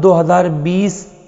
2020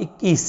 21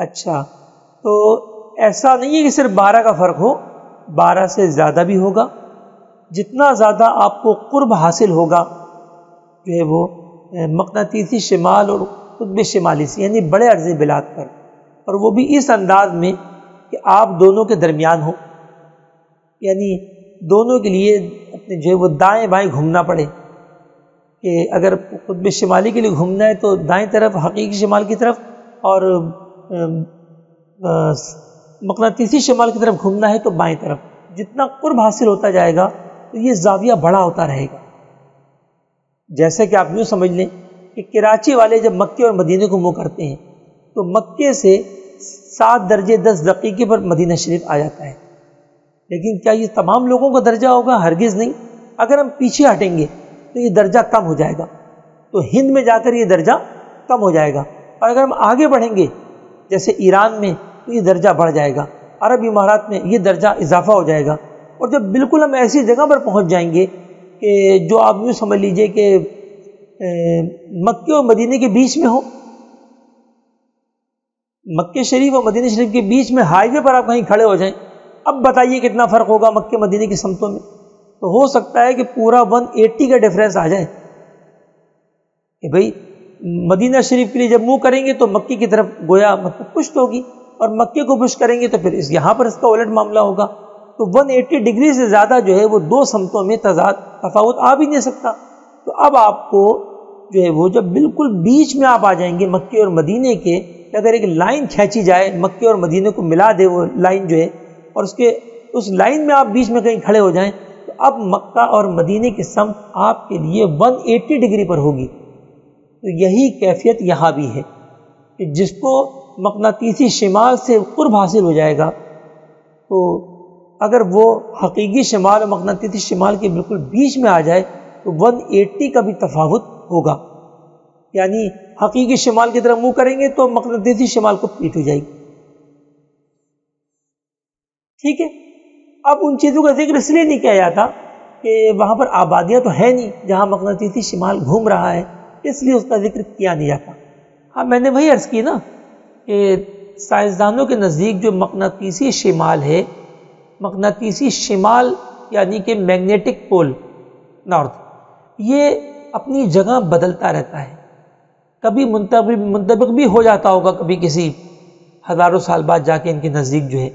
اچھا، تو ایسا نہیں ہے کہ صرف 12 کا فرق ہو، 12 سے زیادہ بھی ہوگا. جتنا زیادہ آپ کو قرب حاصل ہوگا جو ہے وہ مقناطیسی شمال اور قطب شمالی سے، یعنی بڑے عرض بلاد پر، اور وہ بھی اس انداز میں کہ آپ دونوں کے درمیان ہو، یعنی دونوں کے لیے اپنے جو ہے وہ دائیں بائیں گھومنا پڑے، کہ اگر قطب شمالی کے لیے گھومنا ہے تو دائیں طرف حقیقی شمال کی طرف، اور مقناطیسی شمال کی طرف گھومنا ہے تو بائیں طرف. جتنا قرب حاصل ہوتا جائے گا تو یہ زاویہ بڑا ہوتا رہے گا. جیسے کہ آپ یوں سمجھ لیں کہ کراچی والے جب مکے اور مدینے کو منہ کرتے ہیں تو مکے سے 7 درجے 10 دقیقے پر مدینہ شریف آ جاتا ہے. لیکن کیا یہ تمام لوگوں کا درجہ ہوگا؟ ہرگز نہیں. اگر ہم پیچھے ہٹیں گے تو یہ درجہ کم ہو جائے گا، تو ہند میں جا کر یہ درجہ کم ہو جائے گا، اور اگر ہم آگے بڑھیں گے جیسے ایران میں تو یہ درجہ بڑھ جائے گا، عرب امارات میں یہ درجہ اضافہ ہو جائے گا. اور جب بالکل ہم ایسی جگہ پر پہنچ جائیں گے کہ جو آپ یوں سمجھ لیجئے کہ مکے اور مدینے کے بیچ میں ہو، مکے شریف اور مدینہ شریف کے بیچ میں ہائی وے پر آپ کہیں کھڑے ہو جائیں، اب بتائیے کتنا فرق ہوگا مکے مدینے کی سمتوں میں. تو ہو سکتا ہے کہ پورا 180 کا ڈیفرنس آ جائے کہ بھئی مدینہ شریف کے لیے جب منہ کریں گے تو مکے کی طرف گویا مطلب پشت ہوگی، اور مکے کو پشت کریں گے تو پھر یہاں پر اس کا الٹ معاملہ ہوگا. تو 180 ڈگری سے زیادہ جو ہے وہ دو سمتوں میں تفاوت آ بھی نہیں سکتا. تو اب آپ کو جو ہے وہ جب بالکل بیچ میں آپ آ جائیں گے مکے اور مدینے کے، اگر ایک لائن کھینچی جائے مکے اور مدینے کو ملا دے وہ لائن جو ہے، اور اس لائن میں آپ بیچ میں کہیں کھڑے ہو جائیں، تو اب مکہ اور مدینے کی سمت آپ کے لیے 180 ڈگری پر ہوگی. تو یہی کیفیت یہاں بھی ہے کہ جس کو مقناطیسی شمال سے قرب حاصل ہو جائے گا، تو اگر وہ حقیقی شمال اور مقناطیسی شمال کے بالکل بیچ میں آ جائے تو 180 کا بھی تفاوت ہوگا. یعنی حقیقی شمال کی طرف منہ کریں گے تو مقناطیسی شمال کو پیٹ ہو جائے گی. ٹھیک ہے، اب ان چیزوں کا ذکر اس لیے نہیں کیا جاتا کہ وہاں پر آبادیاں تو ہے نہیں جہاں مقناطیسی شمال گھوم رہا ہے، اس لیے اس کا ذکر کیا نہیں جاتا. ہاں، میں نے وہی عرض کی نا کہ سائنسدانوں کے نزدیک جو مقناطیسی شمال ہے، مقناطیسی شمال یعنی کہ میگنیٹک پول نارتھ، یہ اپنی جگہ بدلتا رہتا ہے. کبھی منطبق بھی ہو جاتا ہوگا کبھی کسی ہزاروں سال بعد جا کے ان کے نزدیک جو ہے،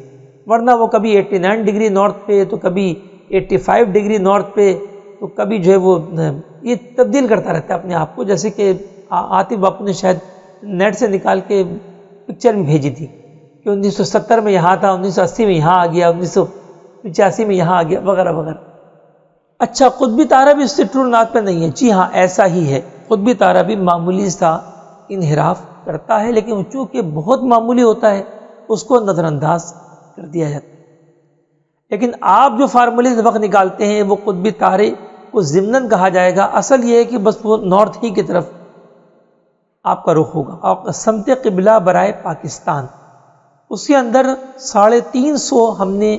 ورنہ وہ کبھی 89 ڈگری نارتھ پہ، تو کبھی 85 ڈگری نارتھ پہ، تو کبھی جو ہے وہ یہ تبدیل کرتا رہتا ہے اپنے آپ کو. جیسے کہ عاطف باپو نے شاید نیٹ سے نکال کے پکچر بھی بھیجی تھی کہ 1970 میں یہاں تھا، 1980 میں یہاں آ گیا، 1985 میں یہاں آ گیا، وغیرہ وغیرہ. اچھا، قطبی تارہ بھی اس سے ٹرو نارتھ پہ نہیں ہے؟ جی ہاں، ایسا ہی ہے. قطبی تارہ بھی معمولی سا انحراف کرتا ہے، لیکن چونکہ بہت معمولی ہوتا ہے اس کو نظر انداز کر دیا جاتا ہے. لیکن آپ جو فارمولے اس وقت نکالتے ہیں وہ قطبی تارے کو ضمناً کہا جائے گا. اصل یہ ہے کہ بس وہ نارتھ ہی کی طرف آپ کا رخ ہوگا. آپ کا سمت قبلہ برائے پاکستان، اس کے اندر 350 ہم نے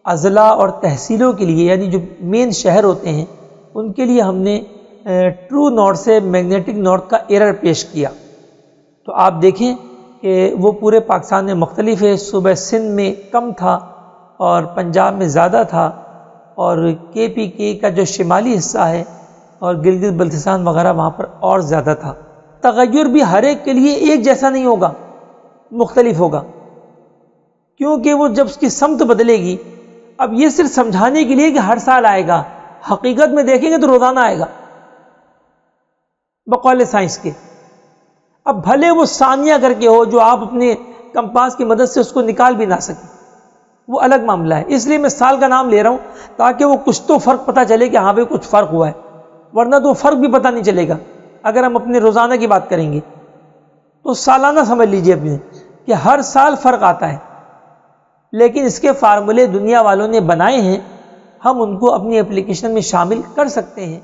اضلاع اور تحصیلوں کے لیے، یعنی جو مین شہر ہوتے ہیں ان کے لیے ہم نے ٹرو نارتھ سے میگنیٹک نارتھ کا ایرر پیش کیا. تو آپ دیکھیں کہ وہ پورے پاکستان میں مختلف ہے. صوبہ سندھ میں کم تھا اور پنجاب میں زیادہ تھا، اور KPK کا جو شمالی حصہ ہے اور گلگت بلتستان وغیرہ وہاں پر اور زیادہ تھا. تغیر بھی ہر ایک کے لیے ایک جیسا نہیں ہوگا، مختلف ہوگا، کیونکہ وہ جب اس کی سمت بدلے گی. اب یہ صرف سمجھانے کے لیے کہ ہر سال آئے گا، حقیقت میں دیکھیں گے تو روزانہ آئے گا بقول سائنس کے. اب بھلے وہ ثانیہ کر کے ہو جو آپ اپنے کمپاس کی مدد سے اس کو نکال بھی نہ سکیں، وہ الگ معاملہ ہے. اس لیے میں سال کا نام لے رہا ہوں تاکہ وہ کچھ تو فرق پتہ چلے کہ ہاں بھائی کچھ فرق ہوا ہے، ورنہ تو فرق بھی پتہ نہیں چلے گا. اگر ہم اپنے روزانہ کی بات کریں گے تو سالانہ سمجھ لیجئے اپنے کہ ہر سال فرق آتا ہے، لیکن اس کے فارمولے دنیا والوں نے بنائے ہیں، ہم ان کو اپنی اپلیکیشن میں شامل کر سکتے ہیں.